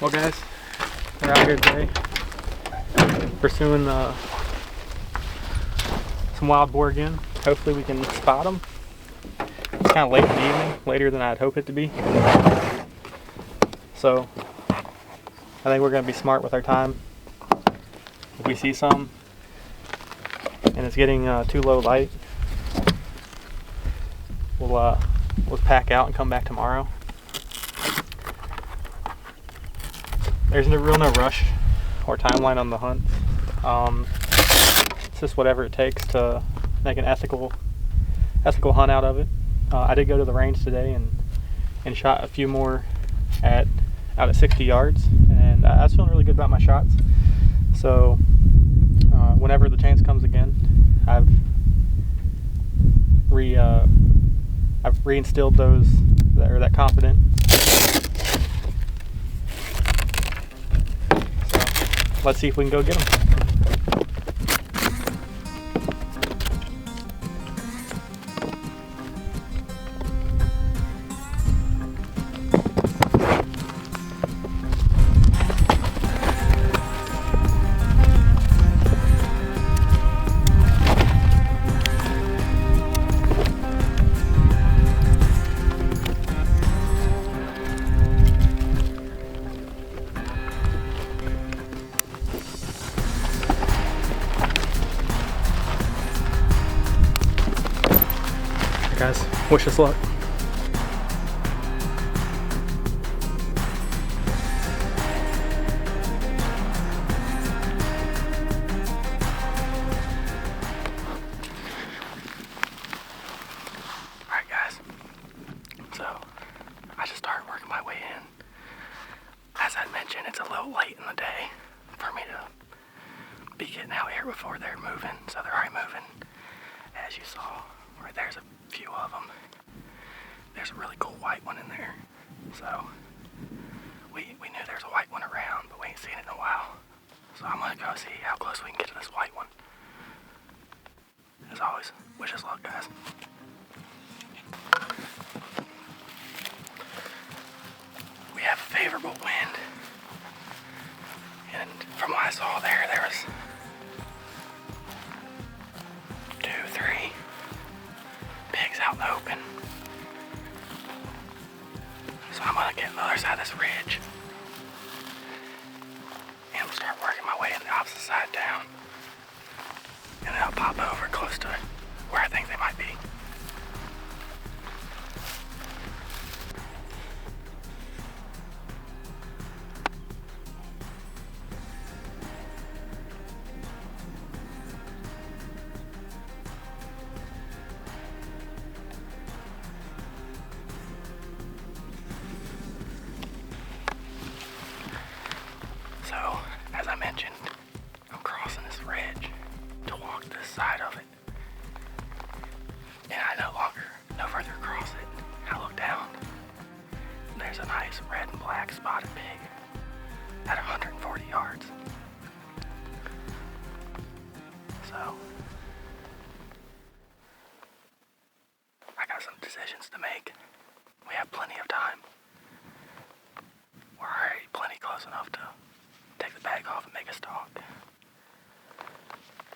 Well guys, we're out here today pursuing some wild boar again. Hopefully we can spot them. It's kind of late in the evening, later than I'd hope it to be. So I think we're going to be smart with our time. If we see some and it's getting too low light, we'll pack out and come back tomorrow. There's no rush or timeline on the hunt. It's just whatever it takes to make an ethical hunt out of it. I did go to the range today and shot a few more out at 60 yards, and I was feeling really good about my shots. So whenever the chance comes again, I've reinstilled that confidence. Let's see if we can go get them. Guys, wish us luck. Alright guys, so I just started working my way in. As I mentioned, it's a little late in the day for me to be getting out here before they're moving, so they're already moving. As you saw, right there's a few of them. There's a really cool white one in there. So we knew there's a white one around, but we ain't seen it in a while. So I'm gonna go see how close we can get to this white one. As always, wish us luck, guys. We have a favorable wind, and from what I saw there was 2, 3 pigs out in the open. So I'm gonna get on the other side of this ridge and we'll start working my way in the opposite side down, and then I'll pop over close to where I think they might be. So, as I mentioned, I'm crossing this ridge to walk this side of it. And I no further cross it. I look down. There's a nice red and black spotted pig at 140 yards. So, I got some decisions to make. We have plenty of time. We're already plenty close enough to take the bag off and make a stalk.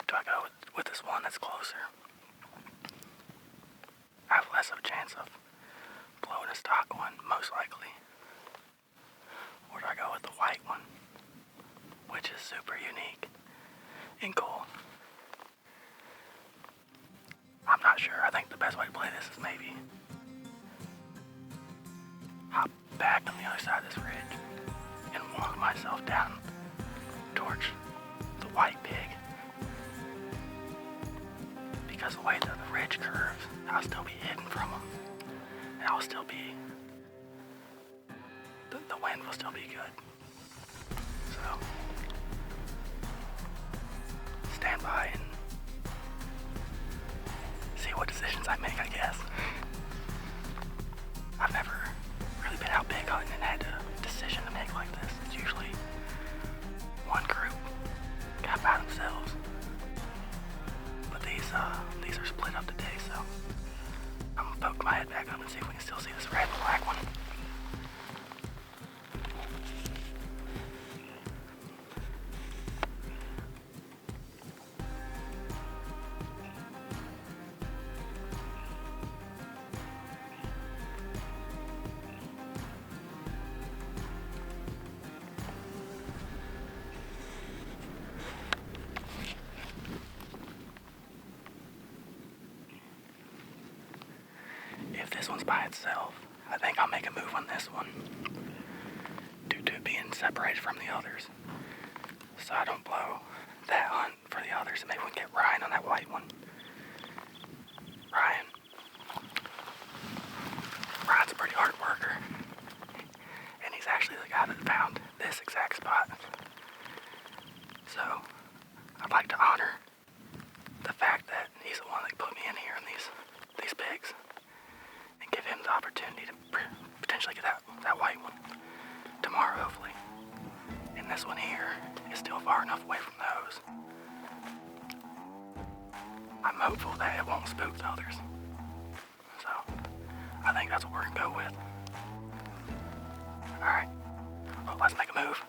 Do I go with this one that's closer? I have less of a chance of blowing a stock one, most likely. Or do I go with the white one, which is super unique and cool? I'm not sure. I think the best way to play this is maybe hop back on the other side of this ridge and walk myself down towards the white pig. Because the way that the ridge curves, I'll still be hidden from them. And I'll still be, the wind will still be good. So, stand by and see what decisions I make, I guess. I've never really been out big hunting and had a decision to make like this. It's usually one group got by themselves. But these are split up today, so I'm gonna poke my head back up and see if we can still see this red and black one. this one's by itself. I think I'll make a move on this one due to it being separated from the others. So I don't blow that hunt for the others. Maybe we can get Ryan on that white one. Ryan's a pretty hard worker. And he's actually the guy that found this exact spot. So I'd like to honor the fact that he's the one that put me in here in these pigs and give him the opportunity to potentially get that white one tomorrow, hopefully. And this one here is still far enough away from those. I'm hopeful that it won't spook the others. So I think that's what we're gonna go with. Alright, well, let's make a move.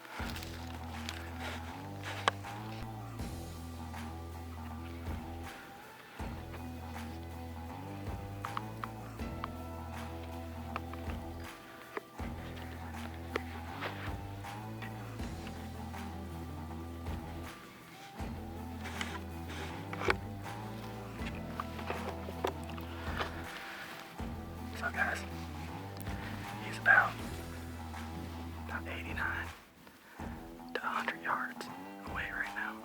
So guys, he's about 89 to 100 yards away right now.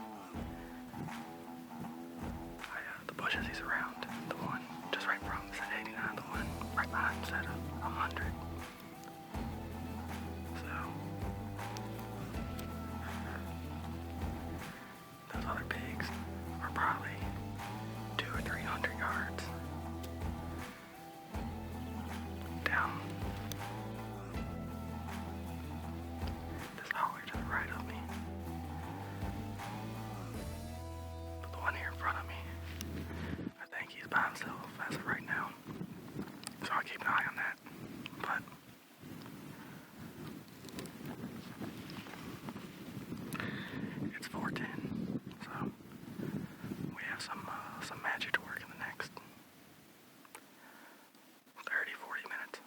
The bushes he's around, the one just right in front of him said 89, the one right behind him said 100. So, those other pigs are probably 200 or 300 yards down this holler to the right of me. But the one here in front of me, I think he's by himself as of right now. So I'll keep an eye on that. But it's 4:10, so we have some magic to work in the next 30-40 minutes.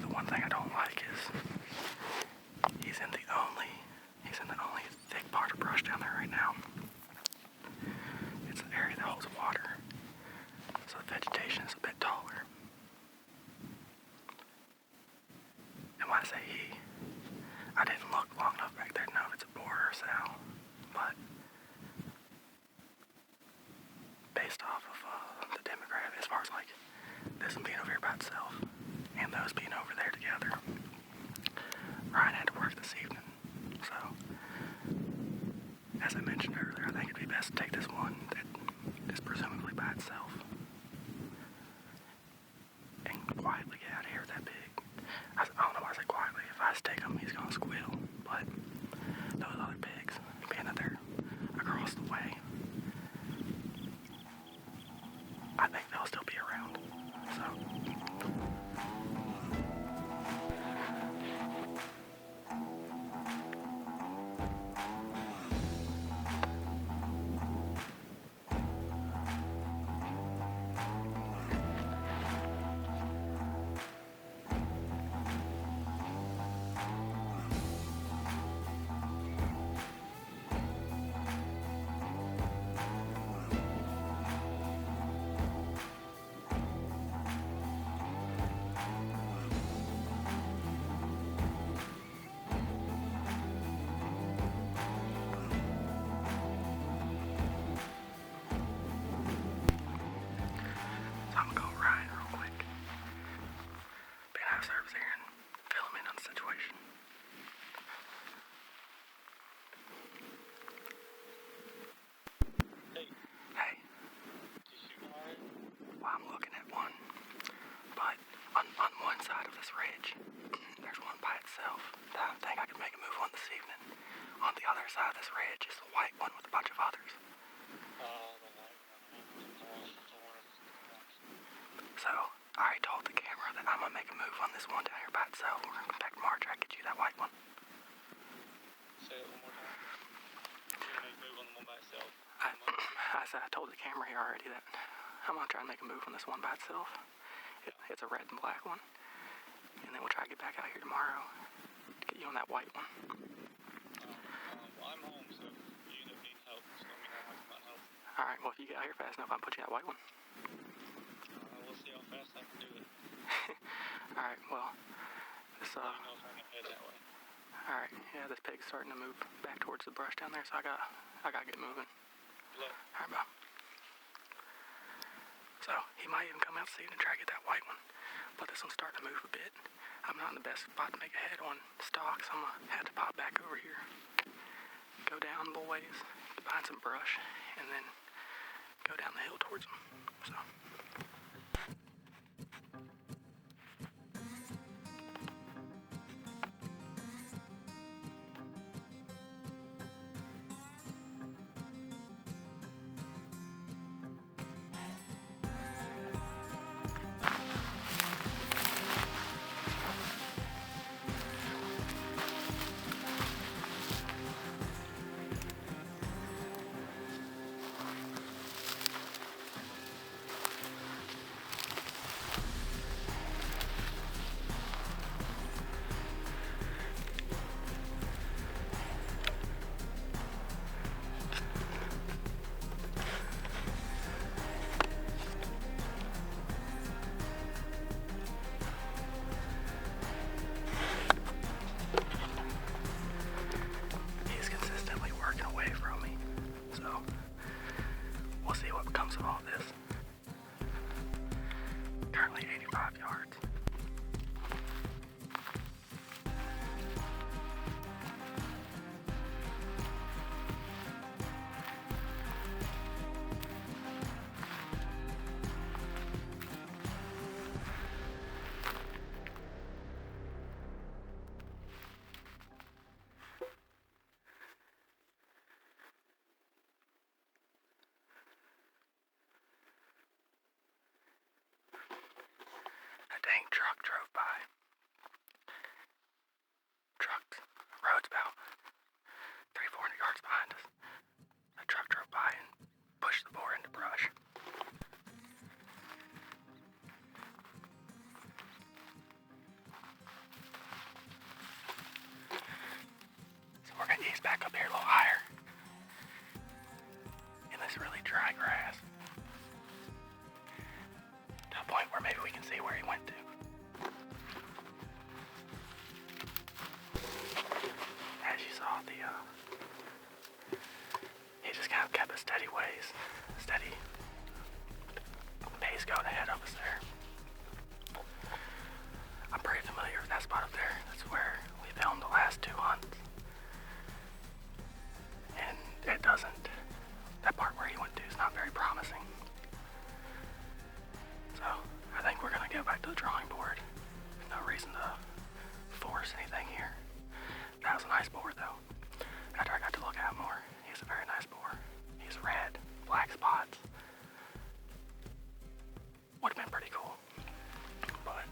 The one thing I don't like is he's in the only thick part of brush down there right now. It's an area that holds water, so the vegetation is a bit taller. And when I say he, I didn't look long enough back there to know if it's a boar or a sow, but based off of the demographic, as far as like this one being over here by itself and those being over there together, Ryan had to work this evening. So, as I mentioned earlier, I think it'd be best to take this one that is presumably by itself and quietly get out of here with that pig. I don't know why I said quietly. If I stake him, he's gonna squeal. But those other pigs, being that they're across the way, I think they'll still be around. So. I'm gonna go Ryan real quick. Being out of service here and fill him in on the situation. Hey. Did you shoot already? Well, I'm looking at one. But on one side of this ridge, there's one by itself that I think I could make a move on this evening. On the other side of this ridge is the white one with a bunch of others. So, I already told the camera that I'm gonna make a move on this one down here by itself. We're gonna come back tomorrow, try to get you that white one. Say it one more time. You're gonna make a move on the one by itself. I told the camera here already that I'm gonna try and make a move on this one by itself. It's a red and black one. And then we'll try to get back out here tomorrow. Get you on that white one. Well, I'm home, so if you end up needing help, just let me know how to find help. Alright, well if you get out here fast enough, I'll put you in that white one. We'll see how fast I can do it. Alright, well, this, Let me know if I can head that way. Alright, yeah, this pig's starting to move back towards the brush down there, so I gotta get moving. Good luck. Alright, bye. So, he might even come out seeing and try to get that white one. But this one's starting to move a bit. I'm not in the best spot to make a head on stalk, so I'm gonna have to pop back over here. Go down a little ways, behind some brush, and then go down the hill towards them. So. Of all this. Currently 85 yards. Dang truck drove by. Road's about 300-400 yards behind us. A truck drove by and pushed the boar into brush. So we're gonna ease back up here a little higher in this really dry grass. To a point where maybe we can see where he went to. As you saw, he just kind of kept a steady pace going ahead of us there. I'm pretty familiar with that spot up there. That's where we filmed the last 2 hunts. And that part where he went to is not very promising. So, I think we're gonna go back to the drawing board. There's no reason to force anything here. That was a nice boar though. After I got to look at him more, he's a very nice boar. He's red, black spots. Would have been pretty cool. But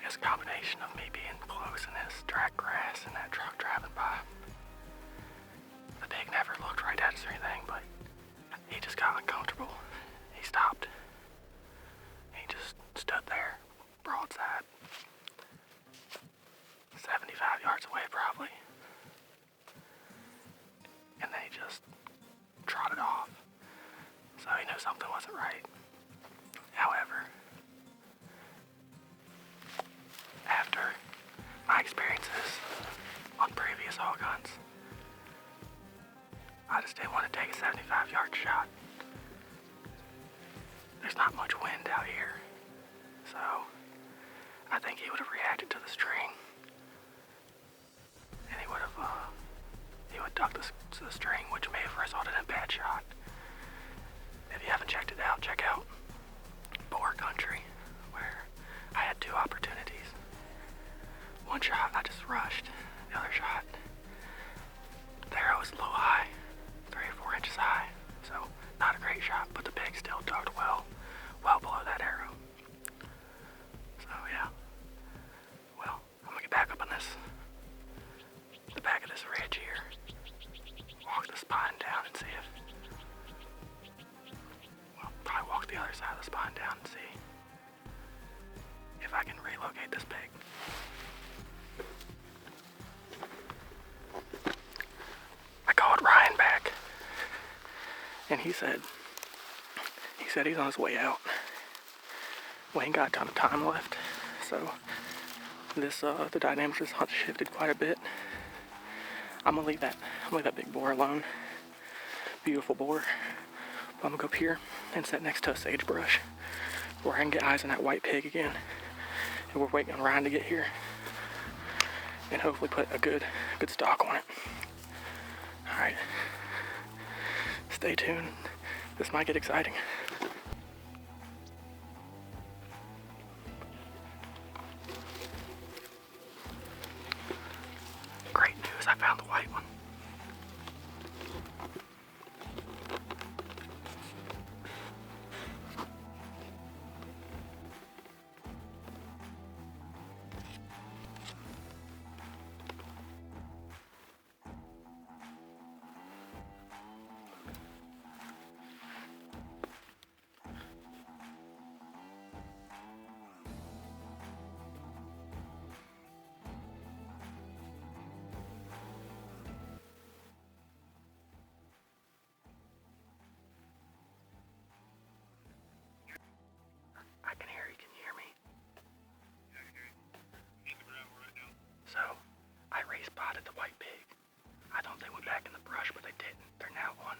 it's a combination of me being close in this dry grass and that truck driving by. The pig never looked right at us or anything, but he just got uncomfortable. He stopped. He just stood there, broadside. 75 yards away probably. And then he just trotted off. So he knew something wasn't right. However, after my experiences on previous hog hunts, I just didn't want to take a 75-yard shot. There's not much wind out here, so I think he would have reacted to the string. And he would duck the string, which may have resulted in a bad shot. If you haven't checked it out, check out Boar Country, where I had 2 opportunities. One shot I just rushed. The other shot, the arrow was a little high, 3 or 4 inches high. So not a great shot, but the pig still ducked well below that arrow. So yeah. Well, I'm gonna get back up on the back of this ridge here. Walk the spine down and see if, probably walk the other side of the spine down and see he said he's on his way out. We ain't got a ton of time left, so the dynamics of this hunt shifted quite a bit. I'm gonna leave that big boar alone. Beautiful boar. But I'm gonna go up here and sit next to a sagebrush where I can get eyes on that white pig again. And we're waiting on Ryan to get here and hopefully put a good stalk on it. All right, stay tuned. This might get exciting. Great news, I found the white one. I can hear you. Can you hear me? Yeah, I can hear you. I'm at the gravel right now. So, I spotted the white pig. I thought they went back in the brush, but they didn't. They're now on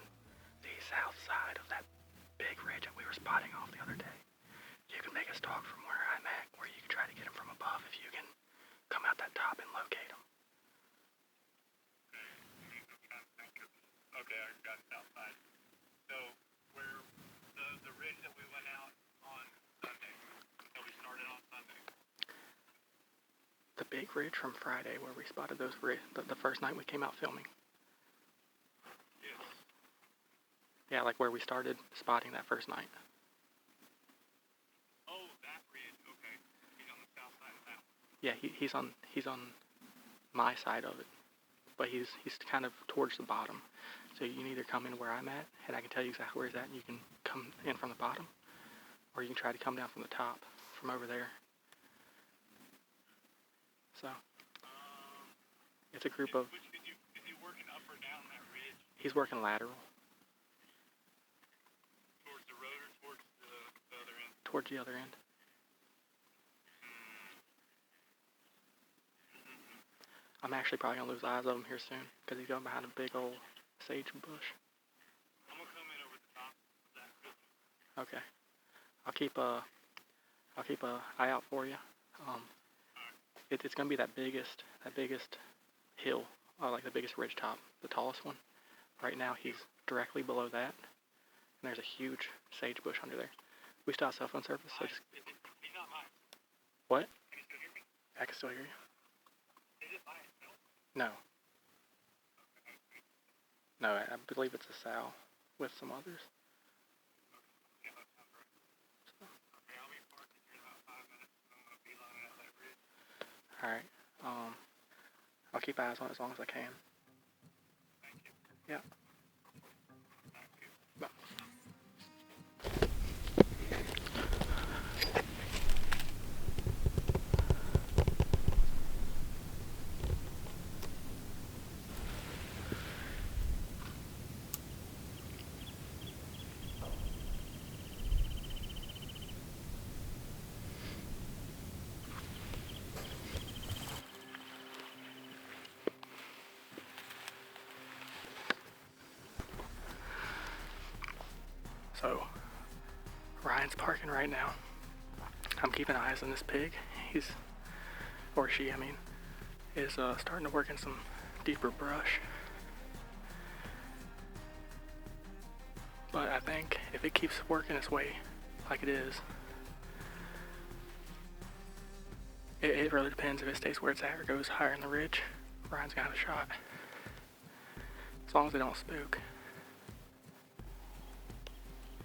the south side of that big ridge that we were spotting off the other day. You can make a stalk from where I'm at, or you can try to get them from above if you can come out that top and locate them. Okay, I got it outside. So, where the ridge that we went out on Sunday, that we started on Sunday. The big ridge from Friday where we spotted those the first night we came out filming. Yes. Yeah, like where we started spotting that first night. Oh, that ridge. Okay. He's on the south side of that one. Yeah, he's on my side of it, but he's kind of towards the bottom. So you can either come in where I'm at, and I can tell you exactly where he's at, and you can come in from the bottom, or you can try to come down from the top, from over there. So it's a group of. Is he working up or down that ridge? He's working lateral. Towards the road or towards the other end? Towards the other end. I'm actually probably gonna lose eyes of him here soon because he's going behind a big old sage bush. I'm gonna come in over the top of that ridge. Okay. I'll keep a eye out for you. It's gonna be that biggest hill, like the biggest ridge top, the tallest one. Right now he's directly below that, and there's a huge sage bush under there. We still have cell phone service, so just. He's not mine. What? Can you still hear me? I can still hear you. Is it by itself? No. No, I believe it's a sow with some others. Yeah, that sounds right. Okay, I'll be parked here in about 5 minutes. I'm gonna beeline out that ridge. Alright. I'll keep eyes on it as long as I can. Thank you. Yeah. Thank you. Bye. So, Ryan's parking right now. I'm keeping eyes on this pig. Is starting to work in some deeper brush. But I think if it keeps working its way like it is, it really depends if it stays where it's at or goes higher in the ridge. Ryan's gonna have a shot. As long as they don't spook.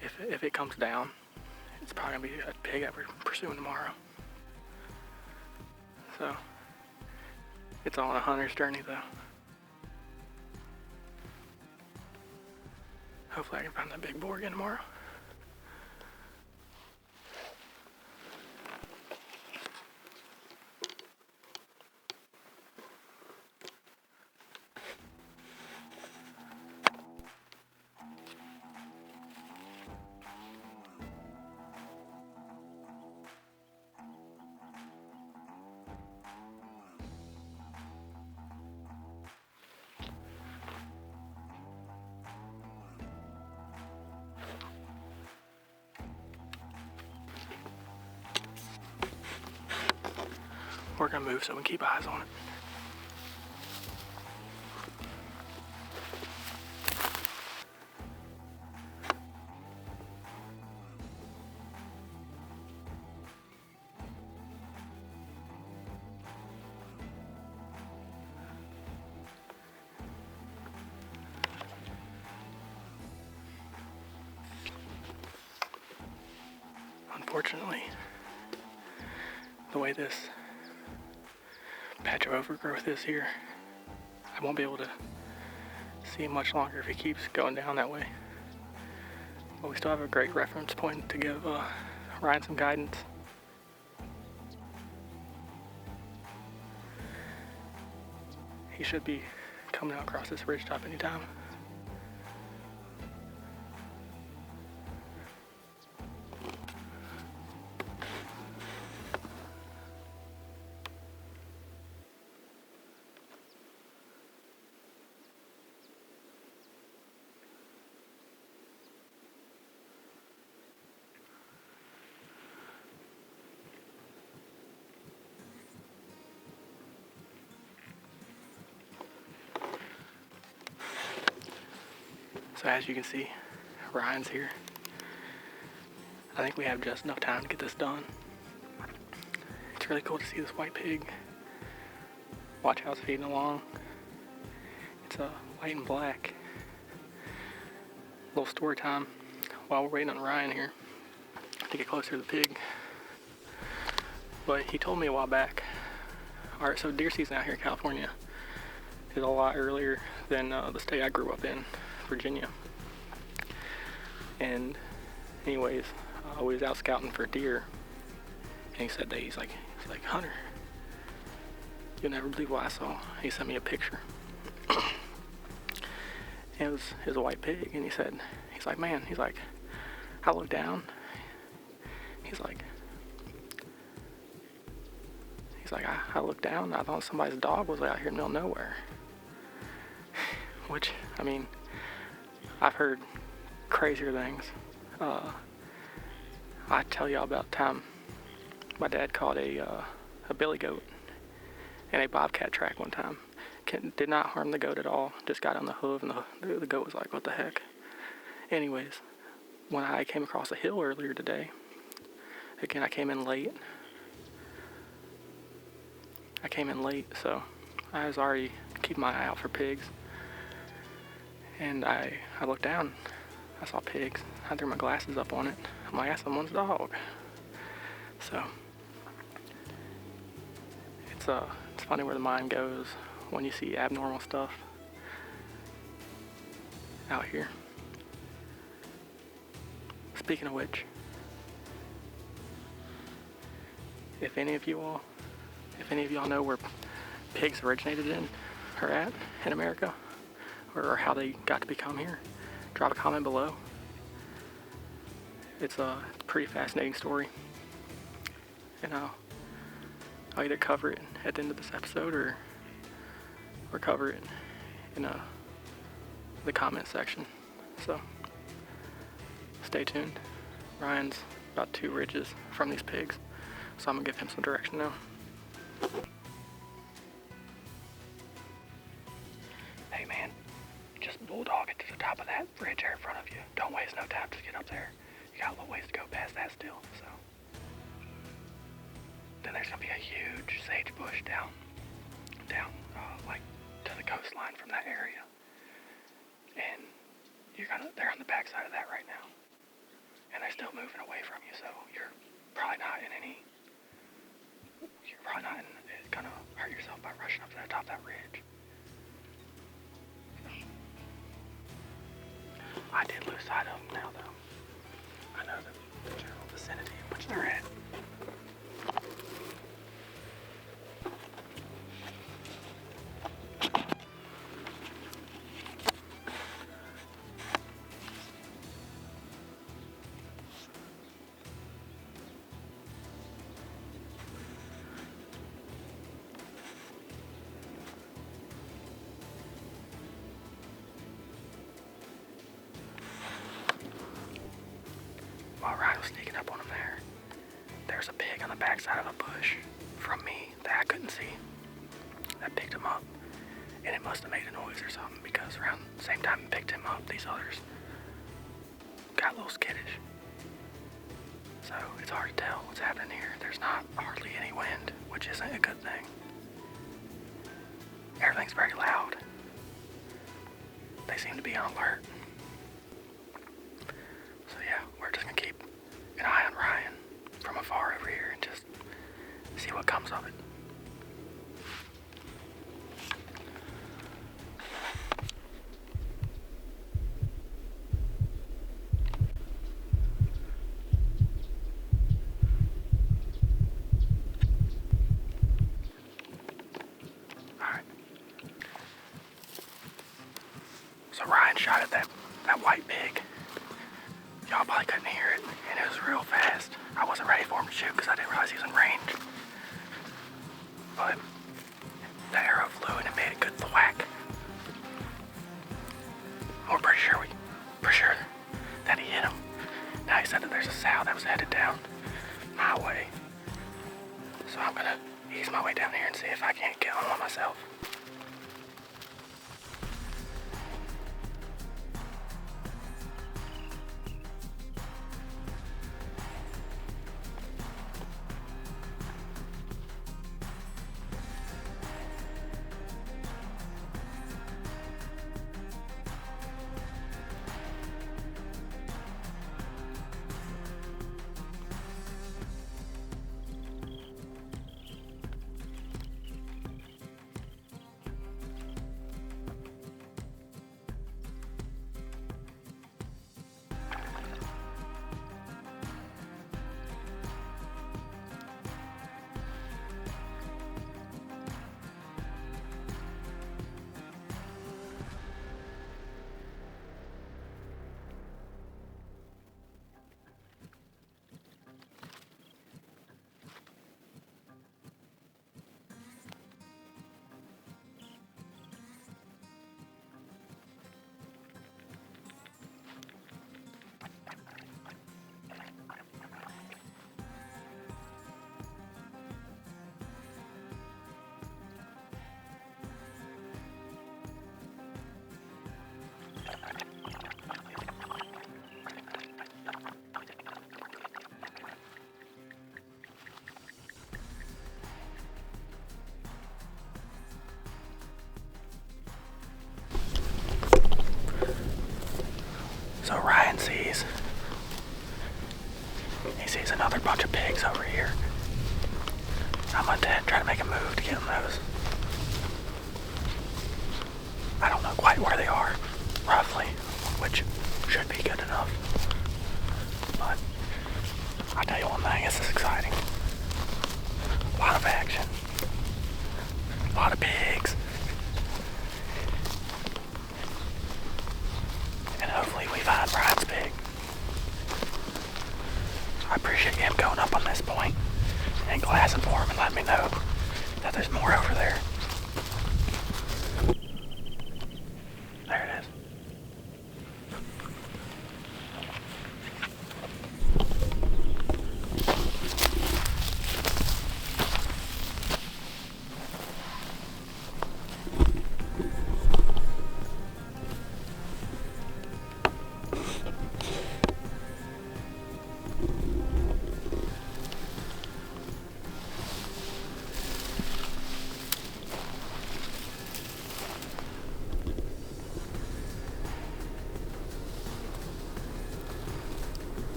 If it comes down, it's probably gonna be a pig that we're pursuing tomorrow. So, it's all on a hunter's journey though. Hopefully I can find that big boar again tomorrow. we're gonna move so we can keep eyes on it. Unfortunately, the way this patch of overgrowth is here, I won't be able to see him much longer if he keeps going down that way. But we still have a great reference point to give Ryan some guidance. He should be coming out across this ridgetop anytime. So as you can see, Ryan's here. I think we have just enough time to get this done. It's really cool to see this white pig. Watch how it's feeding along. It's white and black. Little story time while we're waiting on Ryan here to get closer to the pig. But he told me a while back, alright, so deer season out here in California is a lot earlier than the state I grew up in, Virginia. And anyways, we was out scouting for deer, and he said that he's like, Hunter, you'll never believe what I saw. He sent me a picture. And it was a white pig, and he's like, man, I looked down. He's like, I looked down, and I thought somebody's dog was out here in the middle of nowhere. Which, I mean, I've heard crazier things. I tell y'all about the time my dad caught a billy goat in a bobcat track one time. Did not harm the goat at all, just got on the hoof, and the goat was like, what the heck? Anyways, when I came across a hill earlier today, again, I came in late, so I was already keeping my eye out for pigs. And I looked down, I saw pigs. I threw my glasses up on it. I'm like, that's someone's dog. So it's funny where the mind goes when you see abnormal stuff out here. Speaking of which, if any of y'all know where pigs originated in America, or how they got to become here, drop a comment below. It's a pretty fascinating story, and I'll either cover it at the end of this episode or cover it in the comment section. So stay tuned. Ryan's about 2 ridges from these pigs, so I'm gonna give him some direction now. Hey man, just bulldog it to the top of that ridge there in front of you. Don't waste no time to get up there. You got a little ways to go past that still, so. Then there's gonna be a huge sage bush down, like to the coastline from that area. And they're on the backside of that right now. And they're still moving away from you, so you're probably not gonna hurt yourself by rushing up to the top of that ridge. I did lose sight of them now, though. I know the general vicinity in which they're at. While Ryan was sneaking up on him there's a pig on the backside of a bush from me that I couldn't and it must have made a noise or something because around the same time I picked him up, these others got a little skittish. So it's hard to tell what's happening here. There's not hardly any wind, which isn't a good thing. Everything's very loud. They seem to be on alert. So yeah, we're just gonna keep an eye on Ryan from afar over here and just see what comes of it. Alright. So Ryan shot at that white pig. Y'all probably couldn't hear it, and it was real fast. I wasn't ready for him to shoot because I didn't realize he was in range. But the arrow flew and it made a good thwack. We're pretty sure that he hit him. Now he said that there's a sow that was headed down my way. So I'm gonna ease my way down here and see if I can't get on one myself. So Ryan sees another bunch of pigs over here. I'm gonna try to make a move to get him those.